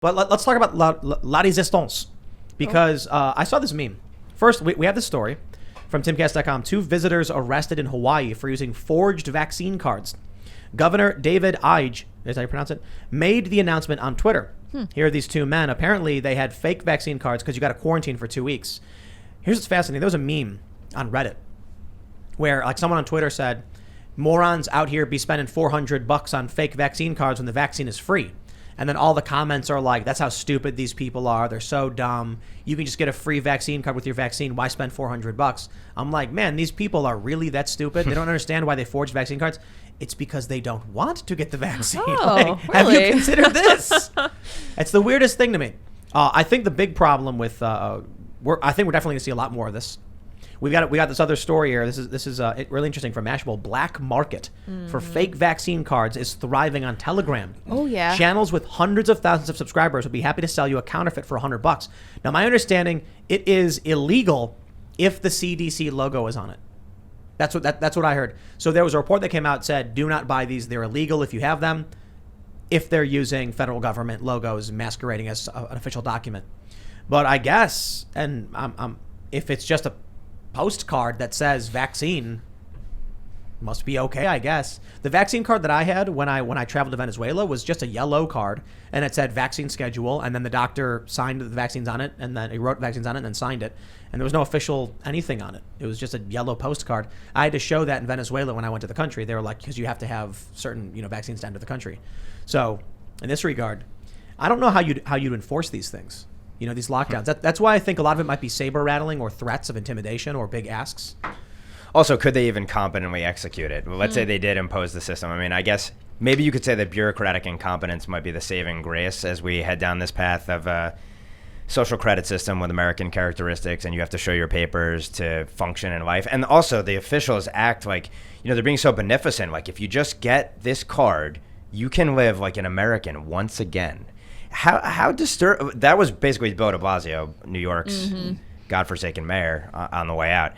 But let's talk about la resistance, because I saw this meme. First, we have this story from Timcast.com. 2 visitors arrested in Hawaii for using forged vaccine cards. Governor David Ige, is that how you pronounce it, made the announcement on Twitter. Here are these 2 men. Apparently, they had fake vaccine cards because you got to quarantine for 2 weeks. Here's what's fascinating. There was a meme on Reddit where like someone on Twitter said, morons out here be spending $400 on fake vaccine cards when the vaccine is free. And then all the comments are like, that's how stupid these people are. They're so dumb. You can just get a free vaccine card with your vaccine. Why spend $400? I'm like, man, these people are really that stupid. They don't understand why they forged vaccine cards. It's because they don't want to get the vaccine. Oh, like, have you really? considered this? It's the weirdest thing to me. I think the big problem with, I think we're definitely going to see a lot more of this. We got this other story here. This is really interesting from Mashable. Black market for fake vaccine cards is thriving on Telegram. Oh yeah. Channels with hundreds of thousands of subscribers would be happy to sell you a counterfeit for $100. Now, my understanding, it is illegal if the CDC logo is on it. That's what I heard. So there was a report that came out that said, do not buy these. They're illegal if you have them, if they're using federal government logos masquerading as an official document. But I guess, and if it's just a postcard that says vaccine, must be okay, I guess. The vaccine card that I had when I traveled to Venezuela was just a yellow card, and it said vaccine schedule, and then the doctor signed the vaccines on it, and then he wrote vaccines on it and then signed it, and there was no official anything on it. It was just a yellow postcard. I had to show that in Venezuela when I went to the country. They were like, because you have to have certain vaccines to enter the country. So in this regard, I don't know how you'd enforce these things. These lockdowns. That's why I think a lot of it might be saber rattling or threats of intimidation or big asks. Also, could they even competently execute it? Well, let's say they did impose the system. I mean, I guess maybe you could say that bureaucratic incompetence might be the saving grace as we head down this path of a social credit system with American characteristics, and you have to show your papers to function in life. And also, the officials act like, they're being so beneficent. Like, if you just get this card, you can live like an American once again. How disturbing. That was basically Bill de Blasio, New York's godforsaken mayor, on the way out.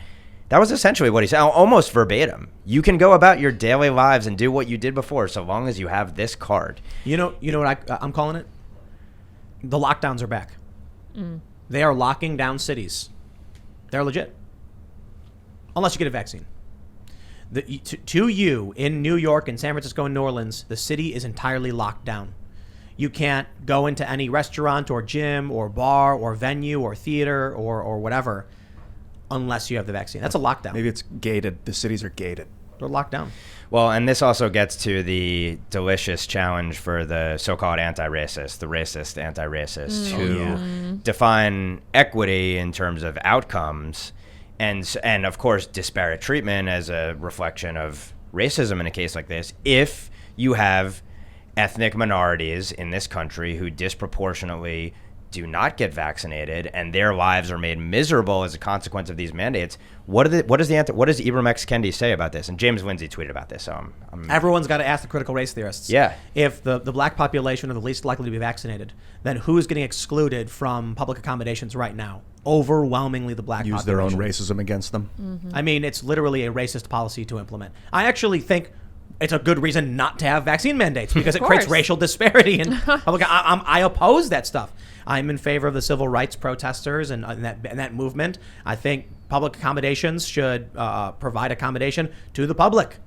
That was essentially what he said, almost verbatim. You can go about your daily lives and do what you did before so long as you have this card. You know what I'm calling it? The lockdowns are back. They are locking down cities. They're legit. Unless you get a vaccine. To you, in New York and San Francisco and New Orleans, the city is entirely locked down. You can't go into any restaurant or gym or bar or venue or theater or whatever unless you have the vaccine. That's a lockdown. Maybe it's gated. The cities are gated. They're locked down. Well, and this also gets to the delicious challenge for the so-called anti-racist, the racist anti-racist, who define equity in terms of outcomes and of course, disparate treatment as a reflection of racism in a case like this. If you have ethnic minorities in this country who disproportionately do not get vaccinated and their lives are made miserable as a consequence of these mandates, what does Ibram X. Kendi say about this? And James Lindsay tweeted about this. So everyone's got to ask the critical race theorists. Yeah. If the black population are the least likely to be vaccinated, then who's getting excluded from public accommodations right now? Overwhelmingly the black population. Use their own racism against them. I mean, it's literally a racist policy to implement. I actually think it's a good reason not to have vaccine mandates because it creates racial disparity. And I oppose that stuff. I'm in favor of the civil rights protesters and that movement. I think public accommodations should provide accommodation to the public.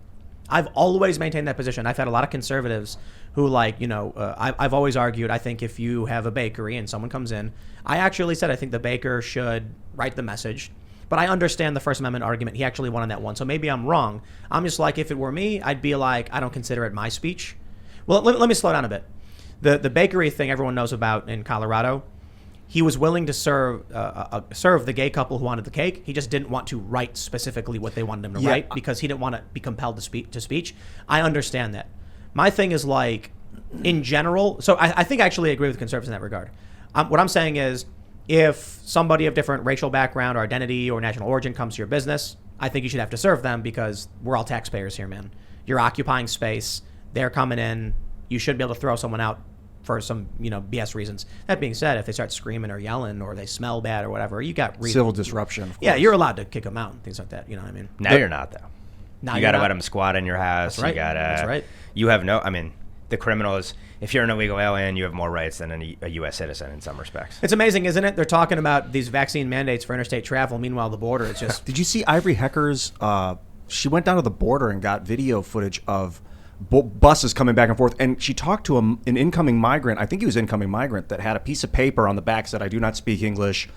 I've always maintained that position. I've had a lot of conservatives who I've always argued, I think if you have a bakery and someone comes in, I actually said I think the baker should write the message. But I understand the First Amendment argument. He actually won on that one. So maybe I'm wrong. I'm just like, if it were me, I'd be like, I don't consider it my speech. Well, let me slow down a bit. The bakery thing everyone knows about in Colorado, he was willing to serve the gay couple who wanted the cake. He just didn't want to write specifically what they wanted him to write because he didn't want to be compelled to speech. I understand that. My thing is like, in general, so I think I actually agree with conservatives in that regard. What I'm saying is, if somebody of different racial background or identity or national origin comes to your business, I think you should have to serve them because we're all taxpayers here, man. You're occupying space. They're coming in. You should be able to throw someone out for some, BS reasons. That being said, if they start screaming or yelling or they smell bad or whatever, you got reasons. Civil disruption, of course. Yeah, you're allowed to kick them out and things like that. You know what I mean? Now you're not, though. You got to let them squat in your house. That's right. That's right. You have no, the criminals, if you're an illegal alien, you have more rights than a U.S. citizen in some respects. It's amazing, isn't it? They're talking about these vaccine mandates for interstate travel. Meanwhile, the border, it's just... Did you see Ivory Hecker's? She went down to the border and got video footage of buses coming back and forth, and she talked to an incoming migrant. I think he was an incoming migrant that had a piece of paper on the back that said, "I do not speak English.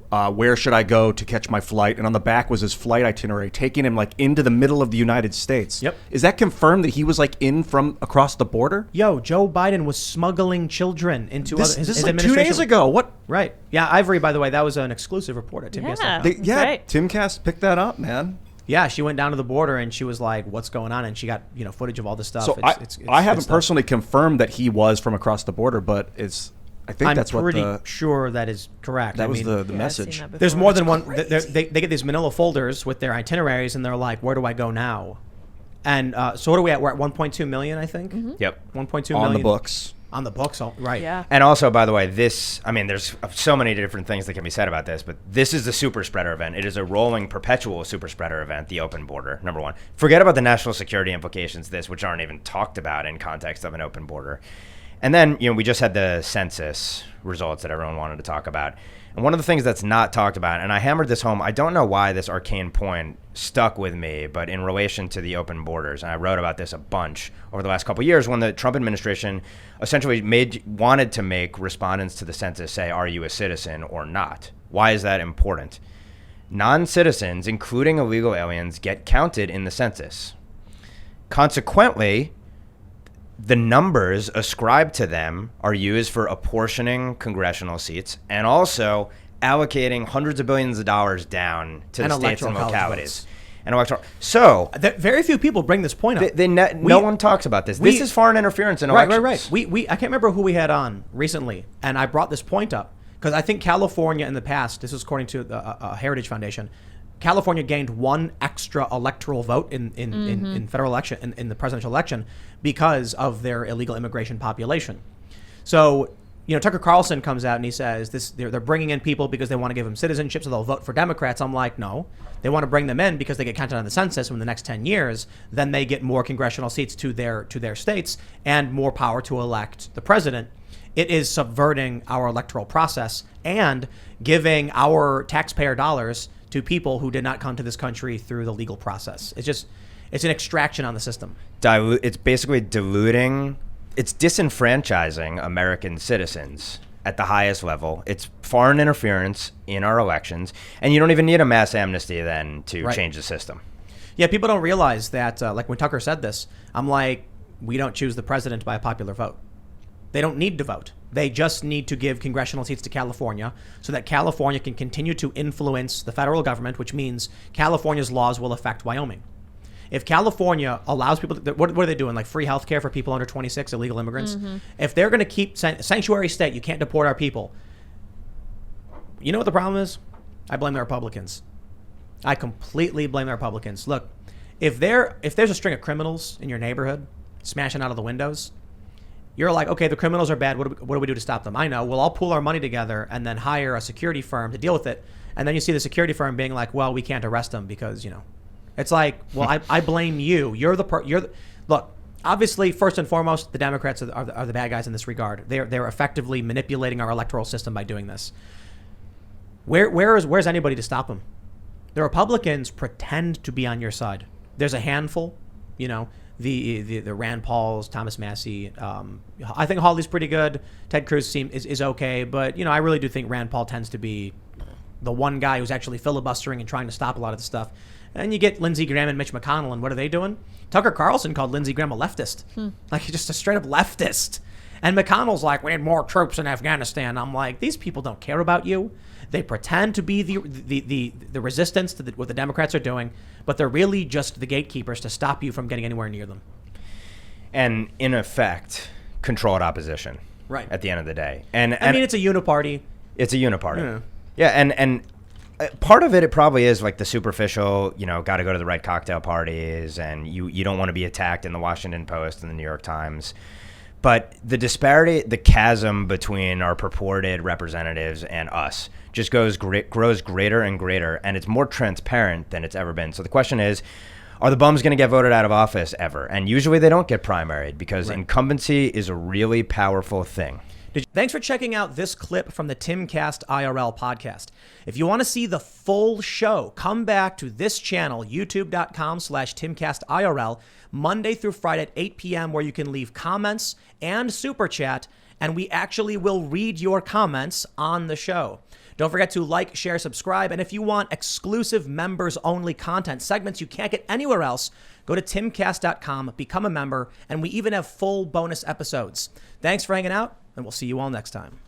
Where should I go to catch my flight?" And on the back was his flight itinerary, taking him like into the middle of the United States. Yep. Is that confirmed that he was like in from across the border? Yo, Joe Biden was smuggling children into This his is like 2 administration. days ago. What? Right. Yeah, Ivory, by the way, that was an exclusive report at Timcast. Right. Timcast picked that up, man. Yeah, she went down to the border and she was like, "What's going on?" And she got footage of all this stuff. So I haven't personally confirmed that he was from across the border, but I think I'm that's what pretty sure that is correct. That was the I've message. seen that before. There's more than one. They get these manila folders with their itineraries, and they're like, "Where do I go now?" And so what are we at? We're at 1.2 million, I think. Yep. 1.2 million on the books. On the books, right? Yeah. And also, by the way, there's so many different things that can be said about this, but this is the super spreader event. It is a rolling, perpetual super spreader event, the open border, number one. Forget about the national security implications, which aren't even talked about in context of an open border. And then, we just had the census results that everyone wanted to talk about. And one of the things that's not talked about, and I hammered this home, I don't know why this arcane point stuck with me, but in relation to the open borders, and I wrote about this a bunch over the last couple of years when the Trump administration essentially wanted to make respondents to the census say, are you a citizen or not? Why is that important? Non-citizens, including illegal aliens, get counted in the census. Consequently, the numbers ascribed to them are used for apportioning congressional seats and also allocating hundreds of billions of dollars down to the states and localities. And electoral. So very few people bring this point up. No one talks about this. This is foreign interference in elections. Right. I can't remember who we had on recently, and I brought this point up because I think California in the past, this is according to the Heritage Foundation, California gained one extra electoral vote in federal election in the presidential election because of their illegal immigration population. So, Tucker Carlson comes out and he says they're bringing in people because they want to give them citizenship so they'll vote for Democrats. I'm like, no, they want to bring them in because they get counted on the census in the next 10 years. Then they get more congressional seats to their states and more power to elect the president. It is subverting our electoral process and giving our taxpayer dollars to people who did not come to this country through the legal process. It's an extraction on the system. It's basically diluting, it's disenfranchising American citizens at the highest level. It's foreign interference in our elections, and you don't even need a mass amnesty then to change the system. Yeah, people don't realize that, like when Tucker said this, I'm like, we don't choose the president by a popular vote. They don't need to vote. They just need to give congressional seats to California so that California can continue to influence the federal government, which means California's laws will affect Wyoming. If California allows people, what are they doing? Like free health care for people under 26, illegal immigrants? Mm-hmm. If they're going to keep sanctuary state, you can't deport our people. You know what the problem is? I blame the Republicans. I completely blame the Republicans. Look, if there's a string of criminals in your neighborhood smashing out of the windows, you're like, okay, the criminals are bad. What do we do to stop them? I know. We'll all pool our money together and then hire a security firm to deal with it. And then you see the security firm being like, well, we can't arrest them because, it's like, well, I blame you. Look, obviously, first and foremost, the Democrats are the bad guys in this regard. They're effectively manipulating our electoral system by doing this. Where's anybody to stop them? The Republicans pretend to be on your side. There's a handful, the Rand Pauls, Thomas Massie. I think Hawley's pretty good. Ted Cruz is okay, but I really do think Rand Paul tends to be the one guy who's actually filibustering and trying to stop a lot of the stuff. And you get Lindsey Graham and Mitch McConnell, and what are they doing? Tucker Carlson called Lindsey Graham a leftist, like he's just a straight up leftist. And McConnell's like, we need more troops in Afghanistan. I'm like, these people don't care about you. They pretend to be the resistance to what the Democrats are doing, but they're really just the gatekeepers to stop you from getting anywhere near them. And in effect, controlled opposition. Right. At the end of the day. And it's a uniparty. It's a uniparty. Yeah, and part of it probably is like the superficial, got to go to the right cocktail parties, and you don't want to be attacked in the Washington Post and the New York Times. But the disparity, the chasm between our purported representatives and us just grows greater and greater, and it's more transparent than it's ever been. So the question is, are the bums going to get voted out of office ever? And usually they don't get primaried because incumbency is a really powerful thing. Thanks for checking out this clip from the Timcast IRL podcast. If you want to see the full show, come back to this channel, youtube.com/TimcastIRL, Monday through Friday at 8 p.m., where you can leave comments and super chat, and we actually will read your comments on the show. Don't forget to like, share, subscribe, and if you want exclusive members-only content segments you can't get anywhere else, go to timcast.com, become a member, and we even have full bonus episodes. Thanks for hanging out, and we'll see you all next time.